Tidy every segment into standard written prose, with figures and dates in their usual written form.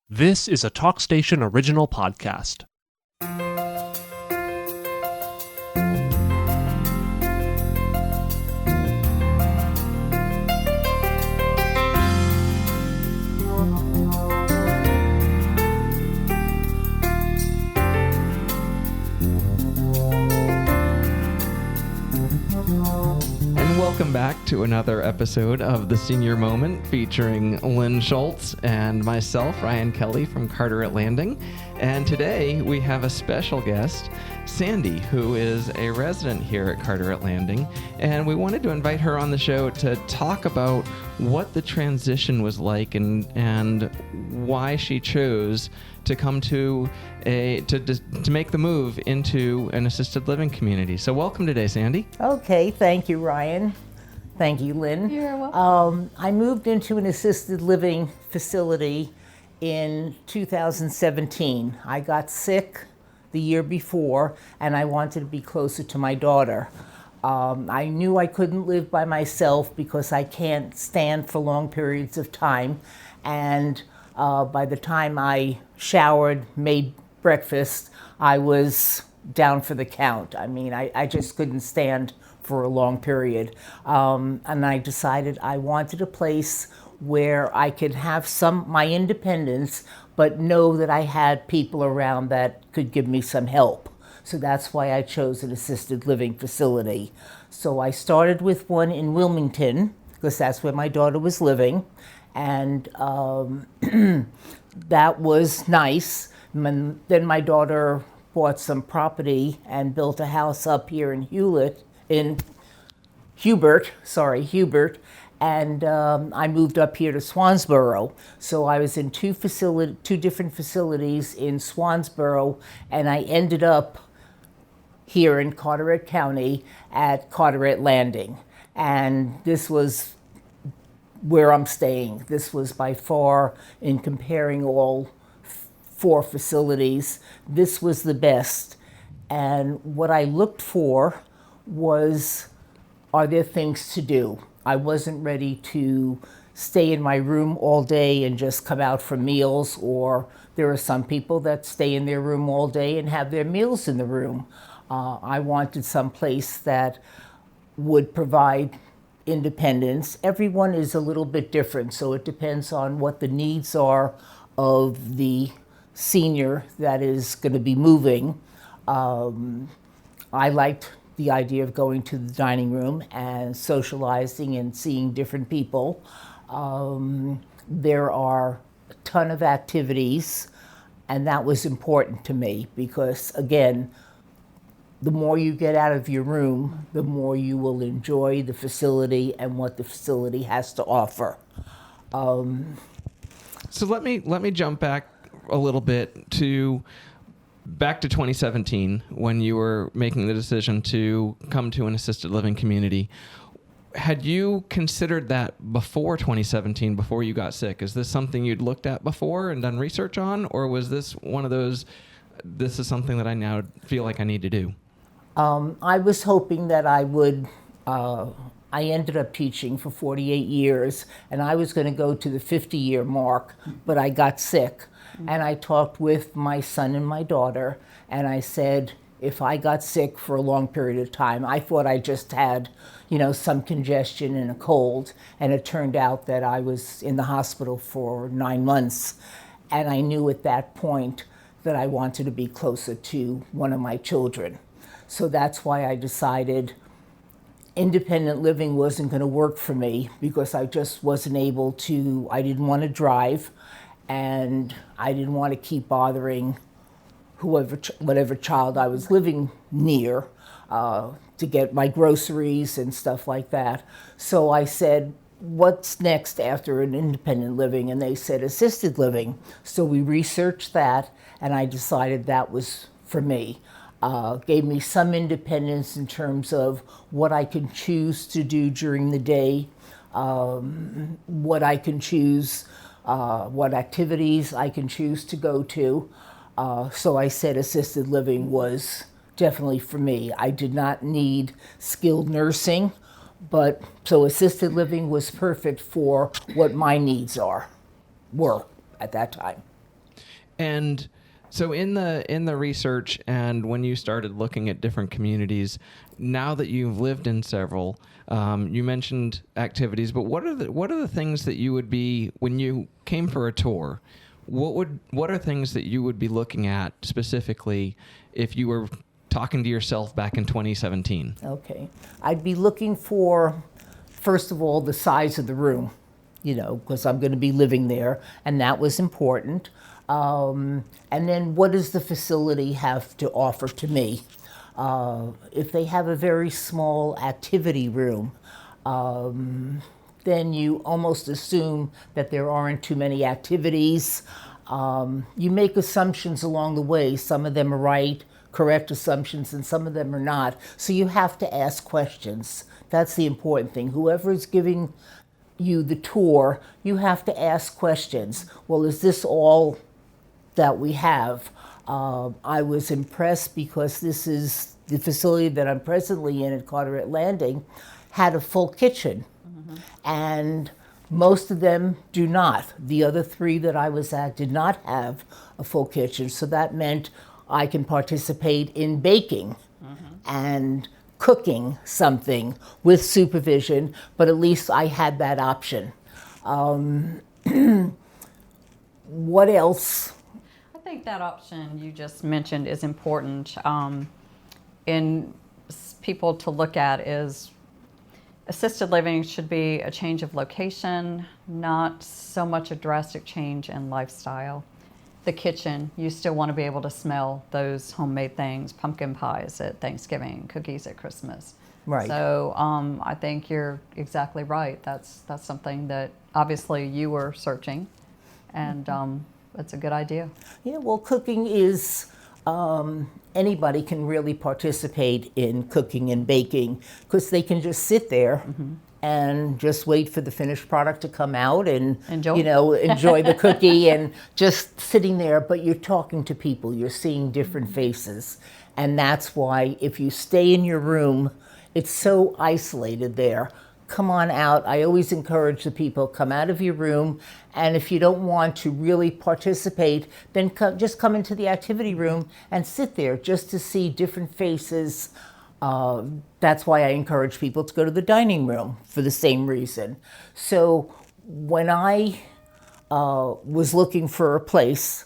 This is a TalkStation original podcast. Welcome back to another episode of The Senior Moment featuring Lynn Schultz and myself, Ryan Kelly from Carteret Landing. And today we have a special guest, Sandy, who is a resident here at Carteret Landing. And we wanted to invite her on the show to talk about what the transition was like and why she chose to come to make the move into an assisted living community. So welcome today, Sandy. Okay, thank you, Ryan. Thank you, Lynn. You're welcome. I moved into an assisted living facility in 2017. I got sick the year before, and I wanted to be closer to my daughter. I knew I couldn't live by myself because I can't stand for long periods of time, and by the time I showered, made breakfast, I was down for the count. I mean, I just couldn't stand for a long period. And I decided I wanted a place where I could have my independence, but know that I had people around that could give me some help. So that's why I chose an assisted living facility. So I started with one in Wilmington, because that's where my daughter was living. And that was nice. And then my daughter bought some property and built a house up here in Hubert, and I moved up here to Swansboro. So I was in two different facilities in Swansboro, and I ended up here in Carteret County at Carteret Landing. And this was where I'm staying. This was by far, in comparing all four facilities, this was the best. And what I looked for was, are there things to do? I wasn't ready to stay in my room all day and just come out for meals, or there are some people that stay in their room all day and have their meals in the room. I wanted some place that would provide independence. Everyone is a little bit different, so it depends on what the needs are of the senior that is going to be moving. I liked the idea of going to the dining room and socializing and seeing different people. There are a ton of activities, and that was important to me because, again, the more you get out of your room, the more you will enjoy the facility and what the facility has to offer. So let me jump back a little bit back to 2017 when you were making the decision to come to an assisted living community. Had you considered that before 2017, before you got sick? Is this something you'd looked at before and done research on, or was this one of those, this is something that I now feel like I need to do? I was hoping that I would. I ended up teaching for 48 years, and I was going to go to the 50-year mark, but I got sick. And I talked with my son and my daughter, and I said, if I got sick for a long period of time, I thought I just had, some congestion and a cold, and it turned out that I was in the hospital for 9 months. And I knew at that point that I wanted to be closer to one of my children. So that's why I decided independent living wasn't going to work for me because I just wasn't able to, I didn't want to drive, and I didn't want to keep bothering whatever child I was living near to get my groceries and stuff like that. So I said, what's next after an independent living? And they said assisted living. So we researched that, and I decided that was for me. Gave me some independence in terms of what I can choose to do during the day, what I can choose, what activities I can choose to go to. So I said assisted living was definitely for me. I did not need skilled nursing, but so assisted living was perfect for what my needs were at that time. And so in the research and when you started looking at different communities, now that you've lived in several, you mentioned activities, but what are the things that you would be, when you came for a tour, what are things that you would be looking at specifically if you were talking to yourself back in 2017? Okay. I'd be looking for, first of all, the size of the room, because I'm going to be living there, and that was important. And then what does the facility have to offer to me? If they have a very small activity room, then you almost assume that there aren't too many activities. You make assumptions along the way. Some of them are right, correct assumptions, and some of them are not. So you have to ask questions. That's the important thing. Whoever is giving you the tour, you have to ask questions. Well, is this all that we have? I was impressed because this is the facility that I'm presently in at Carteret Landing, had a full kitchen. And most of them do not. The other 3 that I was at did not have a full kitchen, so that meant I can participate in baking and cooking something with supervision, but at least I had that option. What else? I think that option you just mentioned is important in people to look at. Is assisted living should be a change of location, not so much a drastic change in lifestyle. The kitchen, you still want to be able to smell those homemade things, pumpkin pies at Thanksgiving, cookies at Christmas. Right. So I think you're exactly right. That's something that obviously you were searching, and that's a good idea. Yeah, well, cooking is, anybody can really participate in cooking and baking because they can just sit there and just wait for the finished product to come out and enjoy the cookie and just sitting there. But you're talking to people, you're seeing different faces, and that's why if you stay in your room, it's so isolated there. Come on out. I always encourage the people, come out of your room, and if you don't want to really participate, then just come into the activity room and sit there just to see different faces. That's why I encourage people to go to the dining room for the same reason. So when I was looking for a place,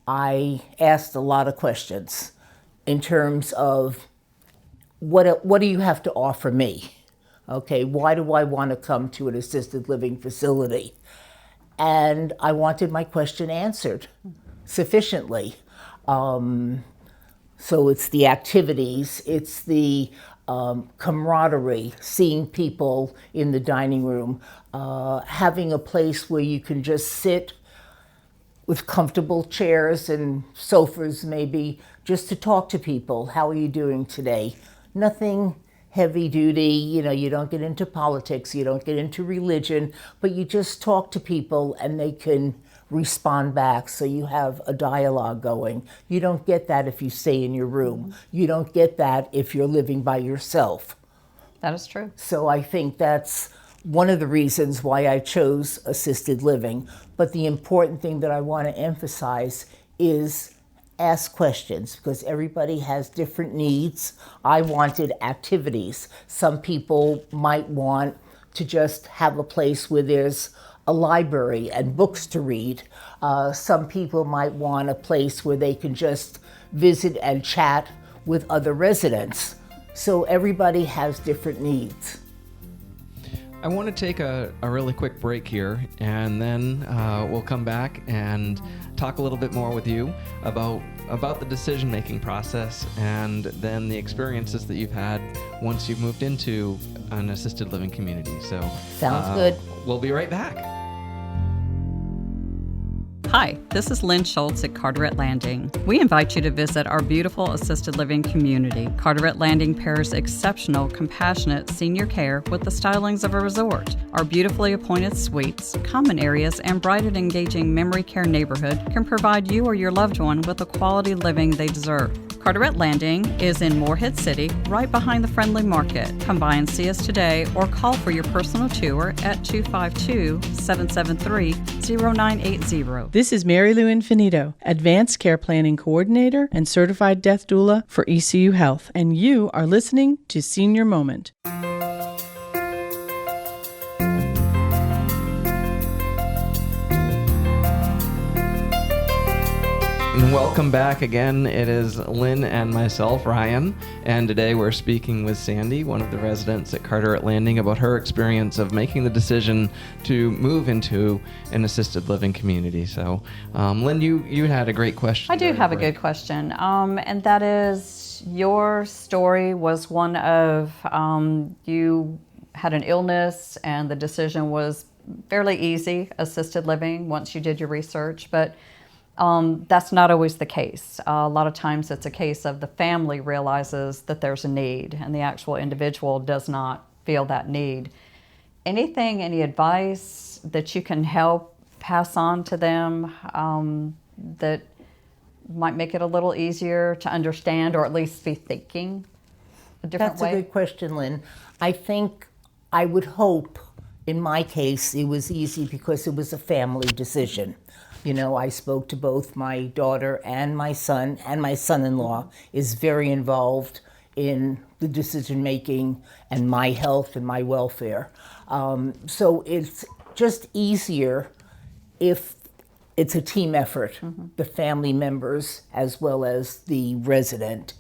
I asked a lot of questions in terms of what do you have to offer me? Okay, why do I want to come to an assisted living facility? And I wanted my question answered sufficiently. So it's the activities, it's the camaraderie, seeing people in the dining room, having a place where you can just sit with comfortable chairs and sofas maybe, just to talk to people. How are you doing today? Nothing heavy duty, you don't get into politics, you don't get into religion, but you just talk to people and they can respond back, so you have a dialogue going. You don't get that if you stay in your room. You don't get that if you're living by yourself. That is true. So I think that's one of the reasons why I chose assisted living. But the important thing that I want to emphasize is ask questions, because everybody has different needs. I wanted activities. Some people might want to just have a place where there's a library and books to read. Some people might want a place where they can just visit and chat with other residents. So everybody has different needs. I want to take a really quick break here, and then we'll come back and talk a little bit more with you about the decision-making process and then the experiences that you've had once you've moved into an assisted living community. So Sounds good. We'll be right back. Hi, this is Lynn Schultz at Carteret Landing. We invite you to visit our beautiful assisted living community. Carteret Landing pairs exceptional, compassionate senior care with the stylings of a resort. Our beautifully appointed suites, common areas, and bright and engaging memory care neighborhood can provide you or your loved one with the quality living they deserve. Carteret Landing is in Morehead City, right behind the Friendly Market. Come by and see us today or call for your personal tour at 252-773-0980. This is Mary Lou Infinito, Advanced Care Planning Coordinator and Certified Death Doula for ECU Health, and you are listening to Senior Moment. Welcome back again. It is Lynn and myself, Ryan, and today we're speaking with Sandy, one of the residents at Carteret Landing, about her experience of making the decision to move into an assisted living community. So, Lynn, you had a great question. I do have a good question, and that is, your story was one of you had an illness and the decision was fairly easy, assisted living, once you did your research, but that's not always the case. A lot of times it's a case of the family realizes that there's a need and the actual individual does not feel that need. Any advice that you can help pass on to them that might make it a little easier to understand, or at least be thinking a different way? That's a good question, Lynn. I would hope, in my case, it was easy because it was a family decision. You know, I spoke to both my daughter and my son-in-law is very involved in the decision-making and my health and my welfare. So it's just easier if it's a team effort, the family members as well as the resident.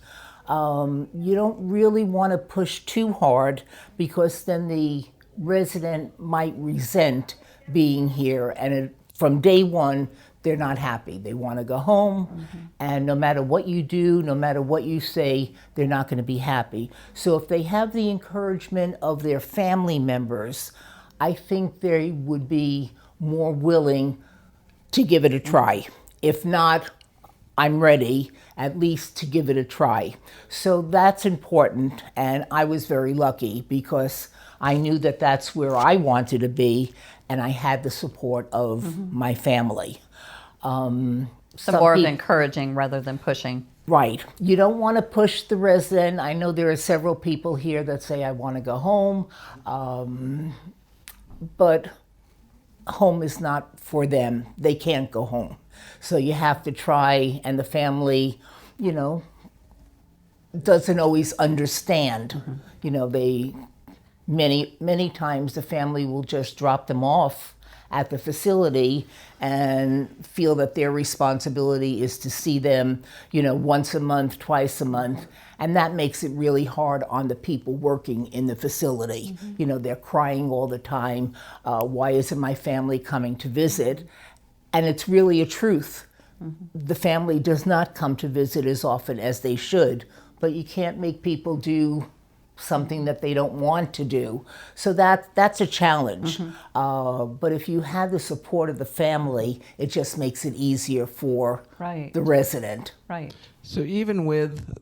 You don't really want to push too hard because then the resident might resent being here, and from day one, they're not happy. They want to go home, and no matter what you do, no matter what you say, they're not going to be happy. So if they have the encouragement of their family members, I think they would be more willing to give it a try. If not, I'm ready, at least to give it a try. So that's important, and I was very lucky because I knew that that's where I wanted to be, and I had the support of my family. So more of encouraging rather than pushing. Right. You don't want to push the resident. I know there are several people here that say, I want to go home, but home is not for them. They can't go home. So you have to try, and the family, you know, doesn't always understand. You know, many times the family will just drop them off at the facility and feel that their responsibility is to see them, you know, once a month, twice a month. And that makes it really hard on the people working in the facility. You know, they're crying all the time. Why isn't my family coming to visit? And it's really a truth. The family does not come to visit as often as they should, but you can't make people do something that they don't want to do. So that's a challenge. But if you have the support of the family, it just makes it easier for the resident. Right. So even with,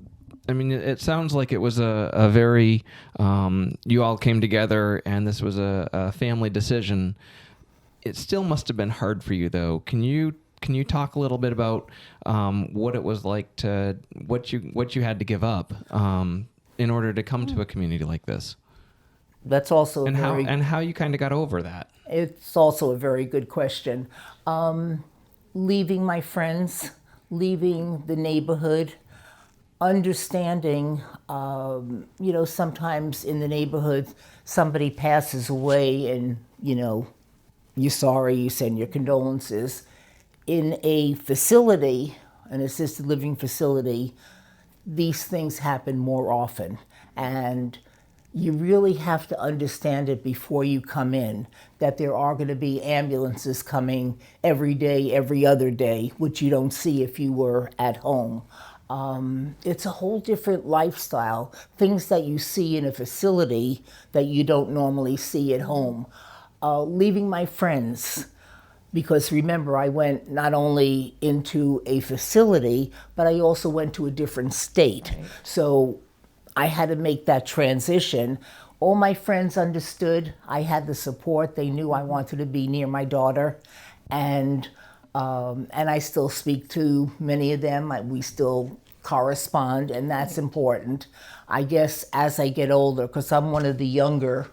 I mean, it sounds like it was a very, you all came together and this was a family decision. It still must have been hard for you, though. Can you talk a little bit about what it was like to, what you had to give up in order to come to a community like this? That's also how you kind of got over that. It's also a very good question. Leaving my friends, leaving the neighborhood, understanding, you know, sometimes in the neighborhood somebody passes away and, you know, you're sorry, you send your condolences. In a facility, an assisted living facility, these things happen more often, and you really have to understand it before you come in, that there are going to be ambulances coming every day, every other day, which you don't see if you were at home. It's a whole different lifestyle, things that you see in a facility that you don't normally see at home. Leaving my friends, because remember, I went not only into a facility, but I also went to a different state. Right. So I had to make that transition. All my friends understood. I had the support. They knew I wanted to be near my daughter. And I still speak to many of them. We still correspond, and that's important. I guess as I get older, because I'm one of the younger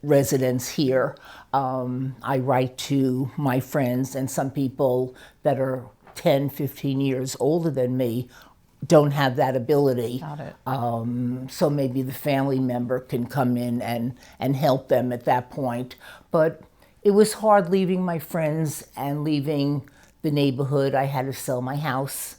residents here, I write to my friends, and some people that are 10, 15 years older than me don't have that ability. Got it. So maybe the family member can come in and help them at that point. But it was hard leaving my friends and leaving the neighborhood. I had to sell my house,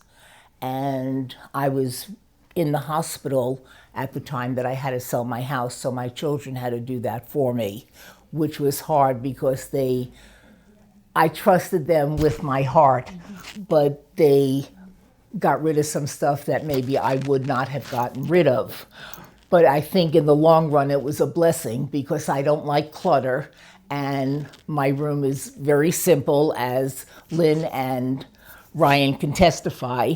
and I was in the hospital at the time that I had to sell my house, so my children had to do that for me, which was hard because I trusted them with my heart, but they got rid of some stuff that maybe I would not have gotten rid of. But I think in the long run it was a blessing because I don't like clutter, and my room is very simple, as Lin and Ryan can testify.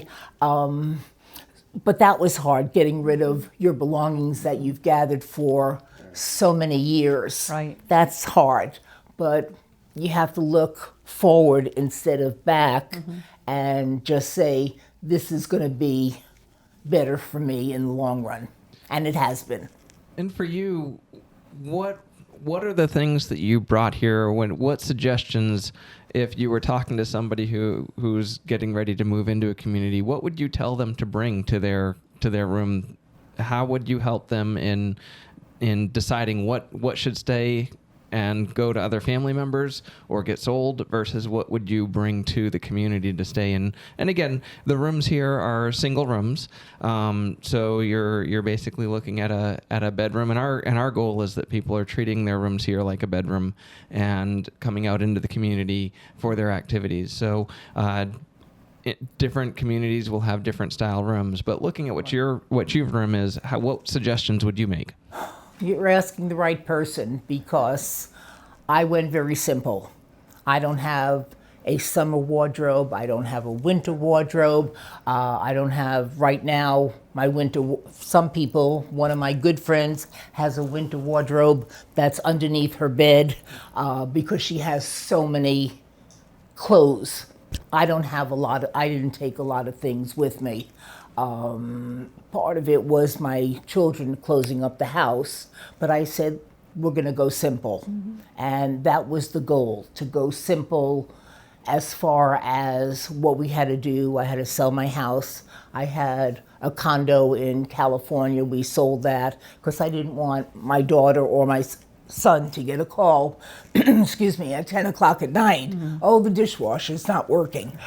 But that was hard, getting rid of your belongings that you've gathered for so many years. Right. That's hard, but you have to look forward instead of back and just say, this is going to be better for me in the long run. And it has been. And for you, what are the things that you brought here? What suggestions, if you were talking to somebody who's getting ready to move into a community, what would you tell them to bring to their room? How would you help them in deciding what should stay and go to other family members or get sold versus what would you bring to the community to stay in? And again, the rooms here are single rooms, so you're basically looking at a bedroom, and our goal is that people are treating their rooms here like a bedroom and coming out into the community for their activities. So different communities will have different style rooms, but looking at what your room is, what suggestions would you make? You're asking the right person, because I went very simple. I don't have a summer wardrobe. I don't have a winter wardrobe. I don't have, right now, my winter, some people, one of my good friends has a winter wardrobe that's underneath her bed because she has so many clothes. I don't have I didn't take a lot of things with me. Part of it was my children closing up the house, but I said, we're going to go simple. And that was the goal, to go simple as far as what we had to do. I had to sell my house. I had a condo in California. We sold that because I didn't want my daughter or my son to get a call, excuse me, at 10 o'clock at night. Oh, the dishwasher's not working.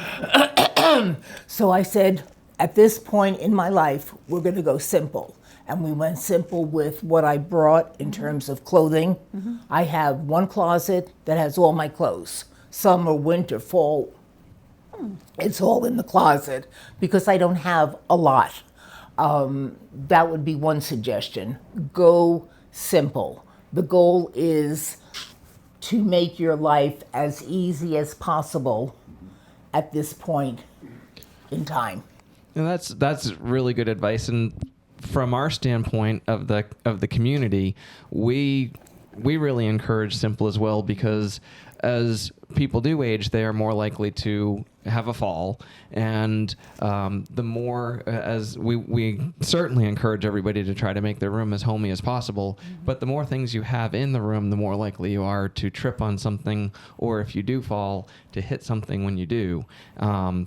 So I said, at this point in my life, we're going to go simple. And we went simple with what I brought in terms of clothing. I have one closet that has all my clothes. Summer, winter, fall. It's all in the closet because I don't have a lot. That would be one suggestion. Go simple. The goal is to make your life as easy as possible at this point in time. And that's really good advice. And from our standpoint of the community, we really encourage simple as well, because as people do age, they are more likely to have a fall, and the more as we certainly encourage everybody to try to make their room as homey as possible, but the more things you have in the room, the more likely you are to trip on something, or if you do fall, to hit something when you do,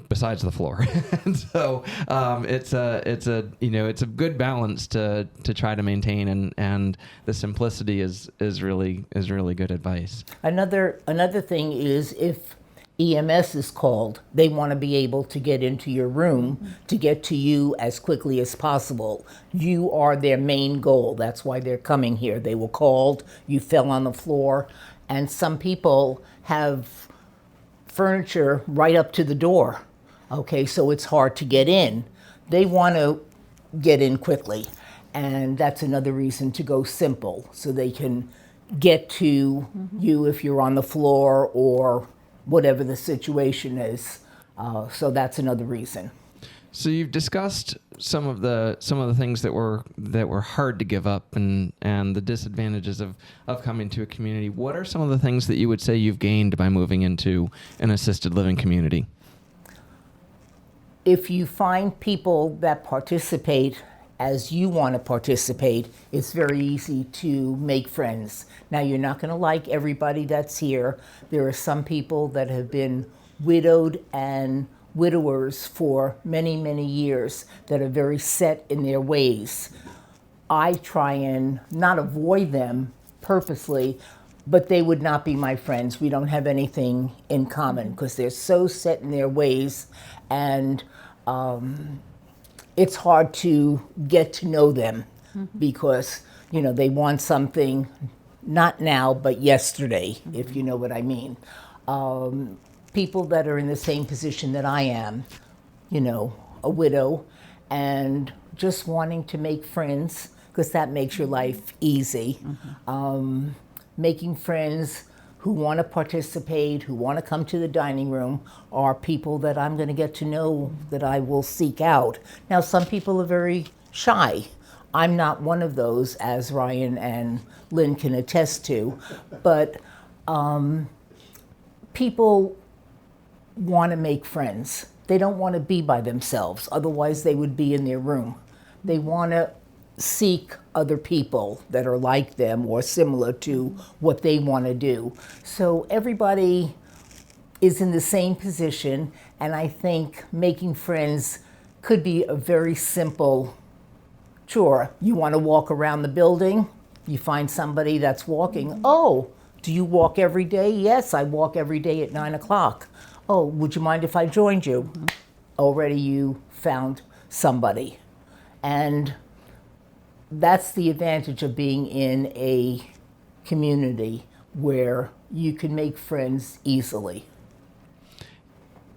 besides the floor. And so it's a good balance to try to maintain, and the simplicity is really good advice. Another thing is, if EMS is called, they want to be able to get into your room to get to you as quickly as possible. You are their main goal. That's why they're coming here. They were called, you fell on the floor, and some people have furniture right up to the door. Okay, so it's hard to get in. They want to get in quickly, and that's another reason to go simple, so they can get to you if you're on the floor or whatever the situation is. So that's another reason. So you've discussed some of the things that were hard to give up, and the disadvantages of coming to a community. What are some of the things that you would say you've gained by moving into an assisted living community? if you find people that participate as you want to participate, it's very easy to make friends. Now, you're not going to like everybody that's here. There are some people that have been widowed and widowers for many, many years that are very set in their ways. I try and not avoid them purposely, but they would not be my friends. We don't have anything in common because they're so set in their ways, and it's hard to get to know them because, they want something not now, but yesterday, if you know what I mean. People that are in the same position that I am, a widow, and just wanting to make friends because that makes your life easy. Making friends who want to participate, who want to come to the dining room, are people that I'm going to get to know, that I will seek out. Now, some people are very shy. I'm not one of those, as Ryan and Lin can attest to, but people want to make friends. They don't want to be by themselves, otherwise they would be in their room. They want to seek other people that are like them or similar to what they want to do. So everybody is in the same position, and I think making friends could be a very simple chore. You want to walk around the building, you find somebody that's walking. Oh, do you walk every day? Yes, I walk every day at 9 o'clock. Oh, would you mind if I joined you? Already you found somebody. And that's the advantage of being in a community where you can make friends easily.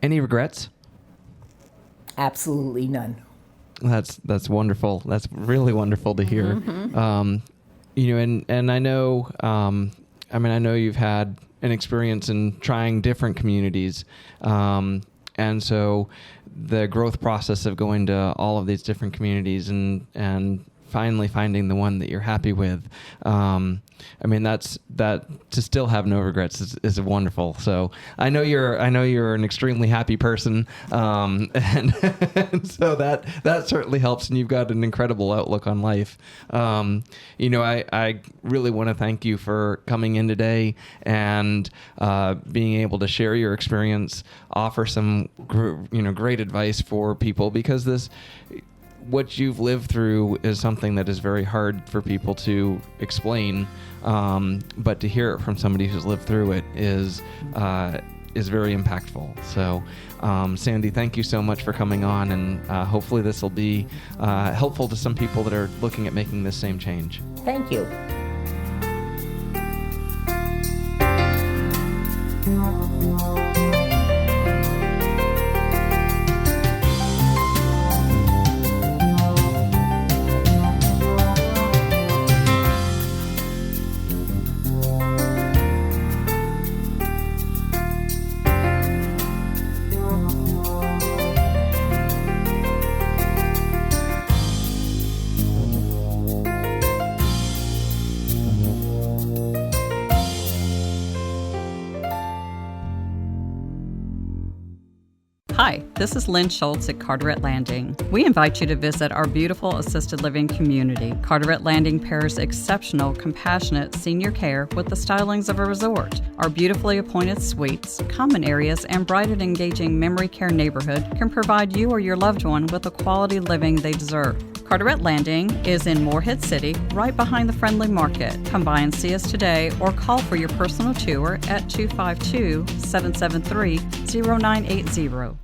Any regrets? Absolutely none. That's wonderful. That's really wonderful to hear. And I know, I know you've had an experience in trying different communities. And so the growth process of going to all of these different communities and finally finding the one that you're happy with. That to still have no regrets is wonderful. So I know you're an extremely happy person, and so that certainly helps. And you've got an incredible outlook on life. I really want to thank you for coming in today and being able to share your experience, offer some great advice for people, because what you've lived through is something that is very hard for people to explain, but to hear it from somebody who's lived through it is very impactful. So, Sandy, thank you so much for coming on, and hopefully this will be helpful to some people that are looking at making this same change. Thank you. Hi, this is Lynn Schultz at Carteret Landing. We invite you to visit our beautiful assisted living community. Carteret Landing pairs exceptional, compassionate senior care with the stylings of a resort. Our beautifully appointed suites, common areas, and bright and engaging memory care neighborhood can provide you or your loved one with the quality living they deserve. Carteret Landing is in Morehead City, right behind the Friendly Market. Come by and see us today or call for your personal tour at 252-773-0980.